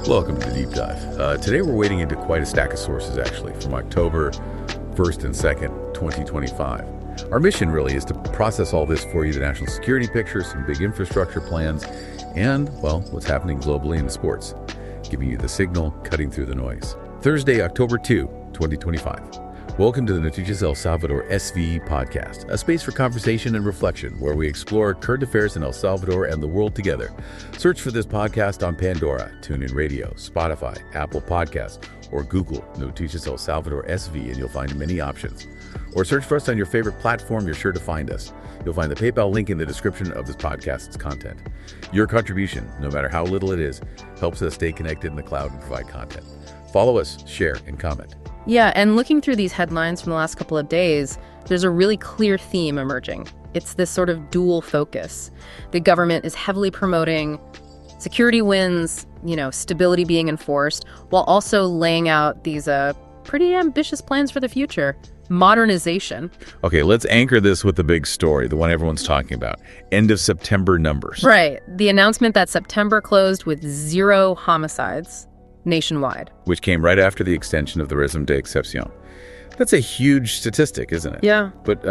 Welcome to the Deep Dive. Today we're wading into quite a stack of sources, actually, from October 1st and 2nd, 2025. Our mission really is to process all this for you, the national security picture, some big infrastructure plans, and, well, what's happening globally in sports, giving you the signal, cutting through the noise. Thursday, October 2, 2025. Welcome to the Noticias El Salvador SVE podcast, a space for conversation and reflection where we explore current affairs in El Salvador and the world together. Search for this podcast on Pandora, TuneIn Radio, Spotify, Apple Podcasts, or Google Noticias El Salvador SV and you'll find many options. Or search for us on your favorite platform, you're sure to find us. You'll find the PayPal link in the description of this podcast's content. Your contribution, no matter how little it is, helps us stay connected in the cloud and provide content. Follow us, share, and comment. Yeah, and looking through these headlines from the last couple of days, there's a really clear theme emerging. It's this sort of dual focus. The government is heavily promoting security wins, stability being enforced, while also laying out these pretty ambitious plans for the future. Modernization. Okay, let's anchor this with the big story, the one everyone's talking about. End of September numbers. Right. The announcement that September closed with 0 homicides nationwide. Which came right after the extension of the régime d'exception. That's a huge statistic, isn't it? Yeah. But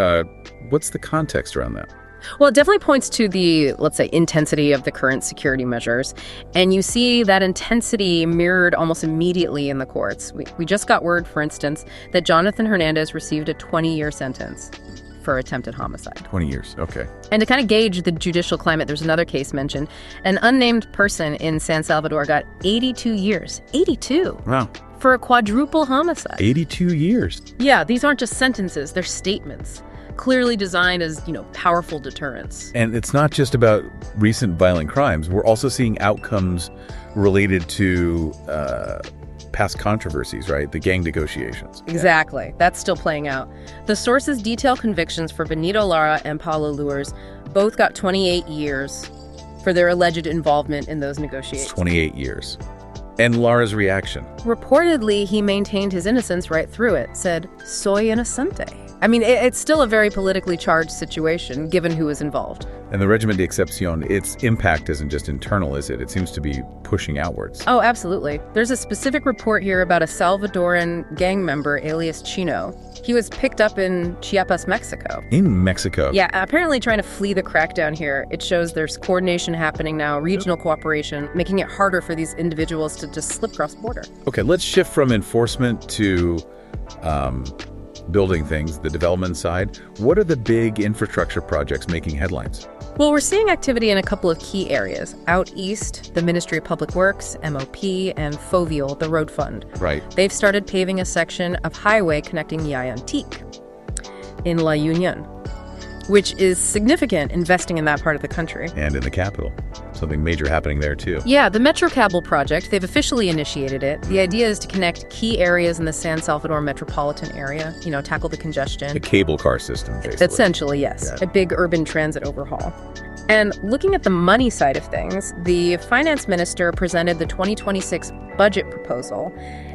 what's the context around that? Well, it definitely points to the, let's say, intensity of the current security measures. And you see that intensity mirrored almost immediately in the courts. We just got word, for instance, that Jonathan Hernandez received a 20-year sentence for attempted homicide. 20 years, okay. And to kind of gauge the judicial climate, there's another case mentioned. An unnamed person in San Salvador got 82 years. 82? Wow. For a quadruple homicide. 82 years. Yeah, these aren't just sentences, they're statements. Clearly designed as, powerful deterrents. And it's not just about recent violent crimes. We're also seeing outcomes related to past controversies, right? The gang negotiations. Exactly. That's still playing out. The sources detail convictions for Benito Lara and Paulo Luers. Both got 28 years for their alleged involvement in those negotiations. 28 years. And Lara's reaction? Reportedly, he maintained his innocence right through it, said, "Soy inocente." I mean, it's still a very politically charged situation, given who is involved. And the régime d'exception, its impact isn't just internal, is it? It seems to be pushing outwards. Oh, absolutely. There's a specific report here about a Salvadoran gang member, alias Chino. He was picked up in Chiapas, Mexico. In Mexico? Yeah, apparently trying to flee the crackdown here. It shows there's coordination happening now, regional cooperation, making it harder for these individuals to just slip cross-border. Okay, let's shift from enforcement to building things, the development side. What are the big infrastructure projects making headlines? Well, we're seeing activity in a couple of key areas. Out east, the Ministry of Public Works, MOP, and FOVIL, the road fund. Right. They've started paving a section of highway connecting Yayantic in La Union, which is significant, investing in that part of the country. And in the capital. Something major happening there, too. Yeah, the Metrocable project, they've officially initiated it. The idea is to connect key areas in the San Salvador metropolitan area, tackle the congestion. A cable car system, basically. Essentially, yes. Yeah. A big urban transit overhaul. And looking at the money side of things, the finance minister presented the 2026 budget proposal,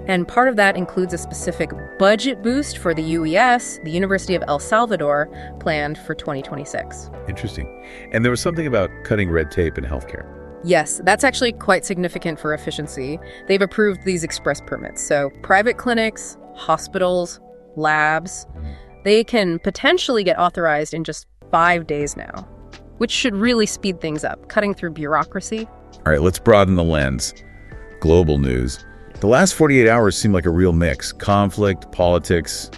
and part of that includes a specific budget boost for the UES, the University of El Salvador, planned for 2026. Interesting. And there was something about cutting red tape in healthcare. Yes, that's actually quite significant for efficiency. They've approved these express permits. So private clinics, hospitals, labs, they can potentially get authorized in just 5 days now, which should really speed things up, cutting through bureaucracy. All right, let's broaden the lens. Global news. The last 48 hours seem like a real mix. Conflict, politics,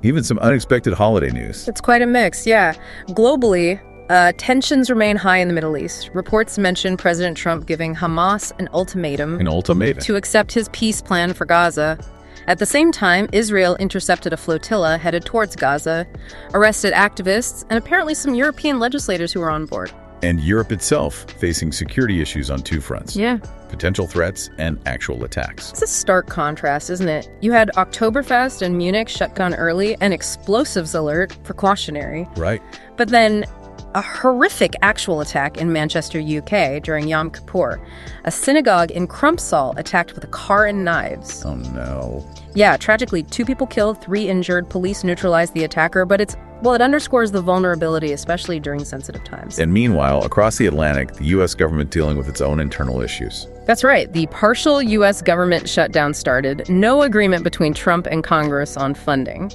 even some unexpected holiday news. It's quite a mix, yeah. Globally, tensions remain high in the Middle East. Reports mention President Trump giving Hamas an ultimatum. To accept his peace plan for Gaza. At the same time, Israel intercepted a flotilla headed towards Gaza, arrested activists, and apparently some European legislators who were on board. And Europe itself facing security issues on 2 fronts. Yeah. Potential threats and actual attacks. It's a stark contrast, isn't it? You had Oktoberfest and Munich shut down early, and explosives alert, precautionary. Right. But then a horrific actual attack in Manchester, UK during Yom Kippur. A synagogue in Crumpsall attacked with a car and knives. Oh no. Yeah, tragically, 2 people killed, 3 injured. Police neutralized the attacker, but it underscores the vulnerability, especially during sensitive times. And meanwhile, across the Atlantic, the U.S. government dealing with its own internal issues. That's right. The partial U.S. government shutdown started. No agreement between Trump and Congress on funding.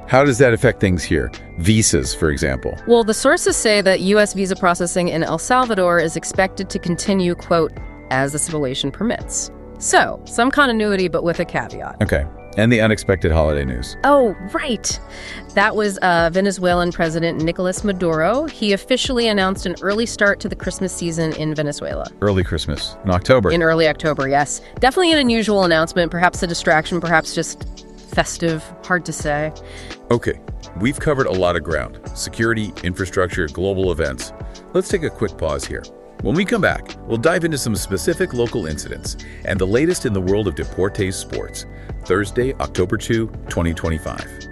How does that affect things here? Visas, for example. Well, the sources say that U.S. visa processing in El Salvador is expected to continue, quote, as the situation permits. So, some continuity, but with a caveat. Okay. And the unexpected holiday news. Oh, right. That was Venezuelan President Nicolas Maduro. He officially announced an early start to the Christmas season in Venezuela. Early Christmas. In October. In early October, yes. Definitely an unusual announcement, perhaps a distraction, perhaps just festive. Hard to say. Okay. We've covered a lot of ground. Security, infrastructure, global events. Let's take a quick pause here. When we come back, we'll dive into some specific local incidents and the latest in the world of Deportes sports. Thursday, October 2, 2025.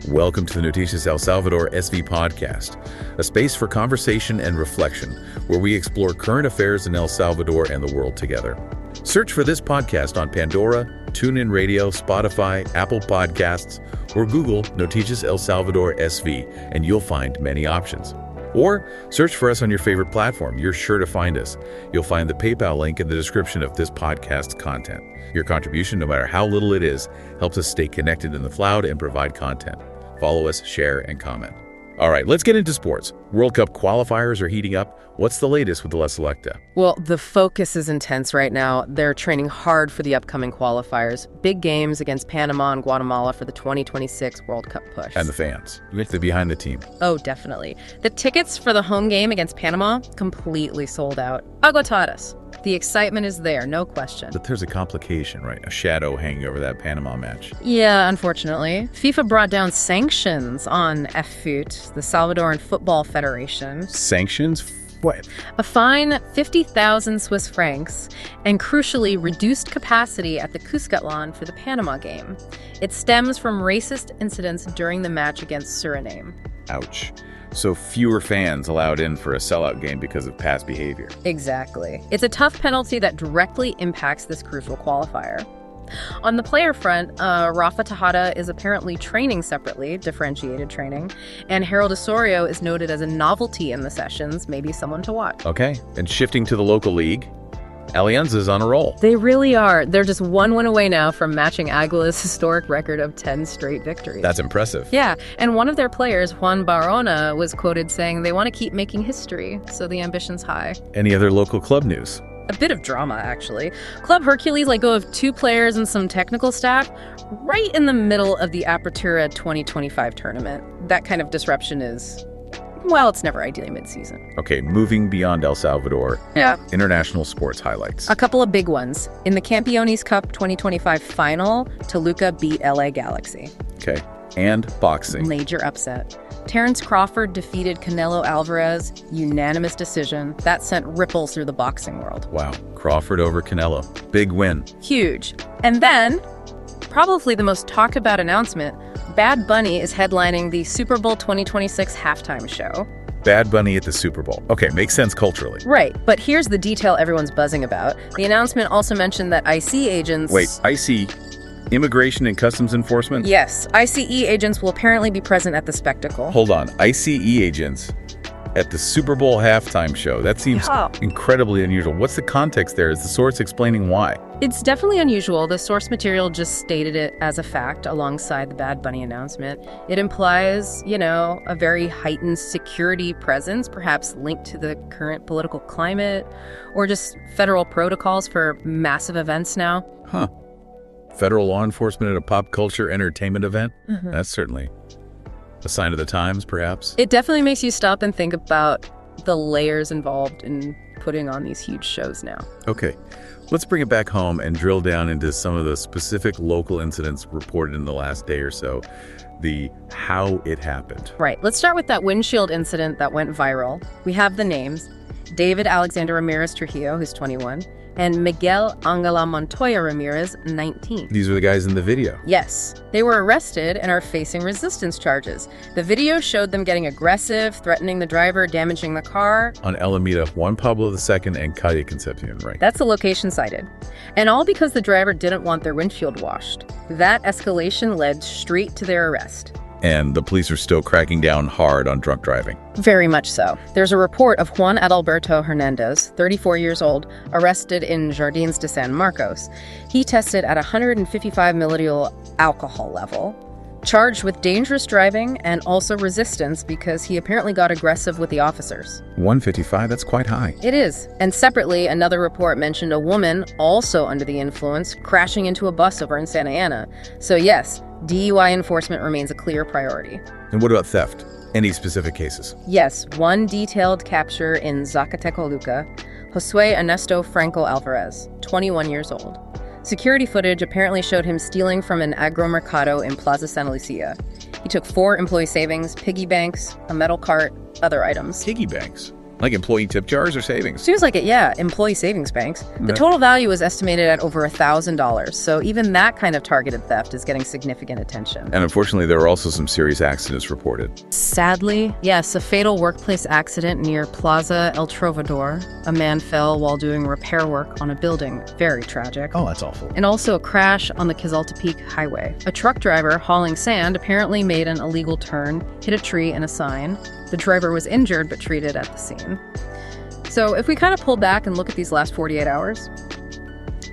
Welcome to the Noticias El Salvador SV podcast, a space for conversation and reflection where we explore current affairs in El Salvador and the world together. Search for this podcast on Pandora, TuneIn Radio, Spotify, Apple Podcasts, or Google Noticias El Salvador SV, and you'll find many options. Or search for us on your favorite platform. You're sure to find us. You'll find the PayPal link in the description of this podcast's content. Your contribution, no matter how little it is, helps us stay connected in the cloud and provide content. Follow us, share, and comment. All right, let's get into sports. World Cup qualifiers are heating up. What's the latest with the La Selecta? Well, the focus is intense right now. They're training hard for the upcoming qualifiers. Big games against Panama and Guatemala for the 2026 World Cup push. And the fans. They're behind the team. Oh, definitely. The tickets for the home game against Panama completely sold out. Agotadas. The excitement is there, no question. But there's a complication, right? A shadow hanging over that Panama match. Yeah, unfortunately. FIFA brought down sanctions on FFUT, the Salvadoran Football Federation. Sanctions? What? A fine 50,000 Swiss francs and, crucially, reduced capacity at the Cuscatlán for the Panama game. It stems from racist incidents during the match against Suriname. Ouch. So fewer fans allowed in for a sellout game because of past behavior. Exactly. It's a tough penalty that directly impacts this crucial qualifier. On the player front, Rafa Tejada is apparently training separately, differentiated training, and Harold Osorio is noted as a novelty in the sessions, maybe someone to watch. Okay, and shifting to the local league, Alianza is on a roll. They really are. They're just one win away now from matching Aguilar's historic record of 10 straight victories. That's impressive. Yeah, and one of their players, Juan Barona, was quoted saying they want to keep making history, so the ambition's high. Any other local club news? A bit of drama, actually. Club Hércules let go of 2 players and some technical staff right in the middle of the Apertura 2025 tournament. That kind of disruption is, well, it's never ideally mid-season. Okay, moving beyond El Salvador. Yeah. International sports highlights. A couple of big ones. In the Campeones Cup 2025 final, Toluca beat LA Galaxy. Okay, and boxing. Major upset. Terrence Crawford defeated Canelo Alvarez, unanimous decision. That sent ripples through the boxing world. Wow, Crawford over Canelo. Big win. Huge. And then, probably the most talked about announcement, Bad Bunny is headlining the Super Bowl 2026 halftime show. Bad Bunny at the Super Bowl. Okay, makes sense culturally. Right, but here's the detail everyone's buzzing about. The announcement also mentioned that ICE agents... Wait, ICE... Immigration and Customs Enforcement? Yes, ICE agents will apparently be present at the spectacle. Hold on, ICE agents at the Super Bowl halftime show. That seems incredibly unusual. What's the context there? Is the source explaining why? It's definitely unusual. The source material just stated it as a fact alongside the Bad Bunny announcement. It implies, a very heightened security presence, perhaps linked to the current political climate, or just federal protocols for massive events now. Huh. Federal law enforcement at a pop culture entertainment event? Mm-hmm. That's certainly a sign of the times, perhaps. It definitely makes you stop and think about the layers involved in putting on these huge shows now. Okay, let's bring it back home and drill down into some of the specific local incidents reported in the last day or so. The how it happened. Right, let's start with that windshield incident that went viral. We have the names. David Alexander Ramirez Trujillo, who's 21, and Miguel Angela Montoya Ramirez, 19. These are the guys in the video. Yes. They were arrested and are facing resistance charges. The video showed them getting aggressive, threatening the driver, damaging the car. On Alameda, Juan Pablo II and Calle Concepcion, right? That's the location cited. And all because the driver didn't want their windshield washed. That escalation led straight to their arrest. And the police are still cracking down hard on drunk driving. Very much so. There's a report of Juan Adalberto Hernandez, 34 years old, arrested in Jardins de San Marcos. He tested at 155 milliliter alcohol level, charged with dangerous driving and also resistance because he apparently got aggressive with the officers. 155, that's quite high. It is. And separately, another report mentioned a woman, also under the influence, crashing into a bus over in Santa Ana. So yes, DUI enforcement remains a clear priority. And what about theft? Any specific cases? Yes, one detailed capture in Zacatecoluca, Josue Ernesto Franco Alvarez, 21 years old. Security footage apparently showed him stealing from an agromercado in Plaza Santa Lucia. He took 4 employee savings, piggy banks, a metal cart, other items. Piggy banks? Like employee tip jars or savings? Seems like it, yeah. Employee savings banks. The total value was estimated at over $1,000, so even that kind of targeted theft is getting significant attention. And unfortunately, there are also some serious accidents reported. Sadly, yes, a fatal workplace accident near Plaza El Trovador. A man fell while doing repair work on a building. Very tragic. Oh, that's awful. And also a crash on the Quezaltepeque highway. A truck driver hauling sand apparently made an illegal turn, hit a tree and a sign. The driver was injured but treated at the scene. So if we kind of pull back and look at these last 48 hours,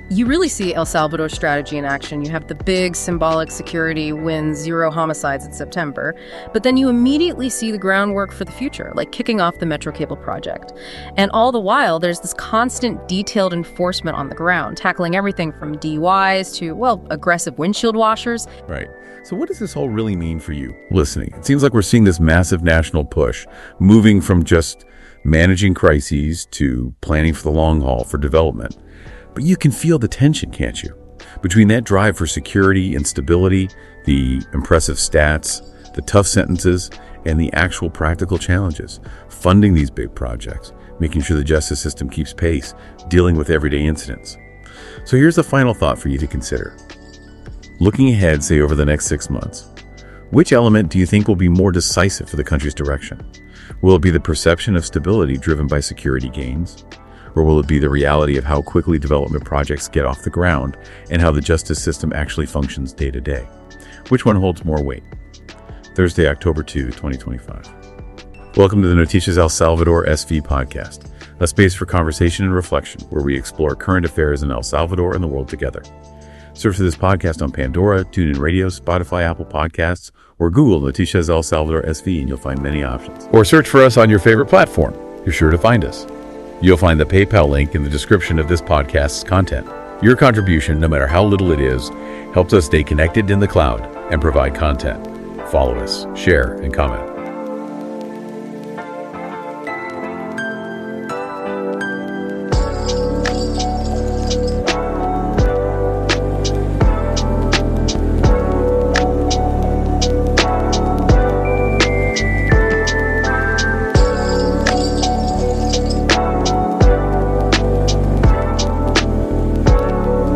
you really see El Salvador's strategy in action. You have the big symbolic security win, 0 homicides in September, but then you immediately see the groundwork for the future, like kicking off the Metrocable project. And all the while, there's this constant detailed enforcement on the ground, tackling everything from DUIs to, well, aggressive windshield washers. Right. So what does this all really mean for you listening? It seems like we're seeing this massive national push, moving from just managing crises to planning for the long haul for development. But you can feel the tension, can't you? Between that drive for security and stability, the impressive stats, the tough sentences, and the actual practical challenges, funding these big projects, making sure the justice system keeps pace, dealing with everyday incidents. So here's a final thought for you to consider. Looking ahead, say over the next 6 months, which element do you think will be more decisive for the country's direction? Will it be the perception of stability driven by security gains? Or will it be the reality of how quickly development projects get off the ground and how the justice system actually functions day to day? Which one holds more weight? Thursday, October 2, 2025. Welcome to the Noticias El Salvador SV podcast, a space for conversation and reflection where we explore current affairs in El Salvador and the world together. Search for this podcast on Pandora, TuneIn Radio, Spotify, Apple Podcasts, or Google Noticias El Salvador SV and you'll find many options. Or search for us on your favorite platform. You're sure to find us. You'll find the PayPal link in the description of this podcast's content. Your contribution, no matter how little it is, helps us stay connected in the cloud and provide content. Follow us, share, and comment.